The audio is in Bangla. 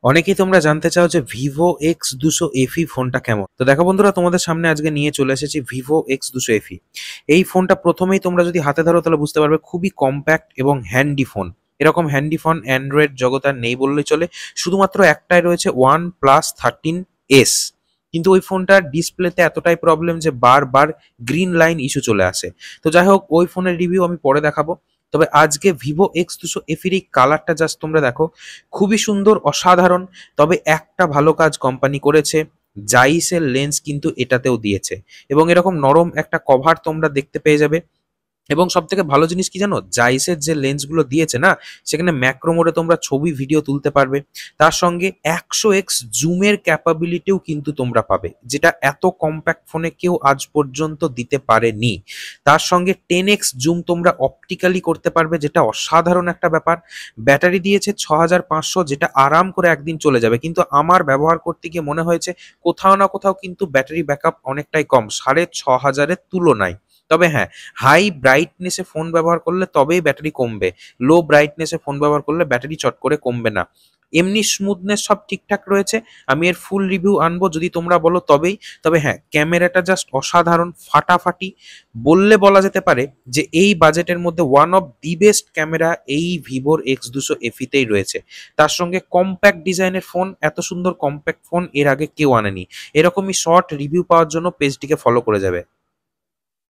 অনেকেই তোমরা জানতে চাও যে ভিভো X200 FE ফোনটা কেমন। তো দেখো বন্ধুরা, তোমাদের সামনে আজকে নিয়ে চলে এসেছি ভিভো X200 FE। এই ফোনটা প্রথমেই তোমরা যদি হাতে ধরো তাহলে বুঝতে পারবে খুবই কম্প্যাক্ট এবং হ্যান্ডি ফোন। এরকম হ্যান্ডি ফোন অ্যান্ড্রয়েড জগৎ আর নেই বললেই চলে। শুধুমাত্র একটাই রয়েছে OnePlus 13s। কিন্তু ওই ফোনটার ডিসপ্লেতে এতটাই প্রবলেম যে বারবার গ্রিন লাইন ইস্যু চলে আসে। তো যাই হোক, ওই ফোনের রিভিউ আমি পরে দেখাবো। তবে আজকে ভিভো X200 FE এর এই কালারটা জাস্ট তোমরা দেখো, খুবই সুন্দর, অসাধারণ। তবে একটা ভালো কাজ কোম্পানি করেছে, জাইসের লেন্স কিন্তু এটাতেও দিয়েছে এবং এরকম নরম একটা কভার তোমরা দেখতে পেয়ে যাবে। এবং সব থেকে ভালো জিনিস কি জানো, জাইসের যে লেন্সগুলো দিয়েছে না, সেখানে ম্যাক্রো মোডে তোমরা ছবি ভিডিও তুলতে পারবে। তার সঙ্গে 100x জুমের ক্যাপাবিলিটিও কিন্তু তোমরা পাবে, যেটা এত কম্প্যাক্ট ফোনে কেউ আজ পর্যন্ত দিতে পারেনি। তার সঙ্গে 10x জুম তোমরা অপটিক্যালি করতে পারবে, যেটা অসাধারণ একটা ব্যাপার। ব্যাটারি দিয়েছে 6500, যেটা আরাম করে একদিন চলে যাবে। কিন্তু আমার ব্যবহার করতে গিয়ে মনে হয়েছে কোথাও না কোথাও কিন্তু ব্যাটারি ব্যাকআপ অনেকটাই কম 6500-এর তুলনায়। তবে হ্যাঁ, হাই ব্রাইটনেসে ফোন ব্যবহার করলে তবেই ব্যাটারি কমবে। লো ব্রাইটনেসে ফোন ব্যবহার করলে ব্যাটারি চট করে কমবে না। এমনি স্মুথনেস সব ঠিকঠাক রয়েছে। আমি এর ফুল রিভিউ আনবো যদি তোমরা বলো তবেই। তবে হ্যাঁ, ক্যামেরাটা জাস্ট অসাধারণ, ফাটাফাটি। বললে বলা যেতে পারে যে এই বাজেটের মধ্যে one of the best camera এই ভিভোর X200 FE তেই রয়েছে। তার সঙ্গে কম্প্যাক্ট ডিজাইনের ফোন, এত সুন্দর কম্প্যাক্ট ফোন এর আগে কেউ আনেনি। এরকমই শর্ট রিভিউ পাওয়ার জন্য পেজটিকে ফলো করে যাবে।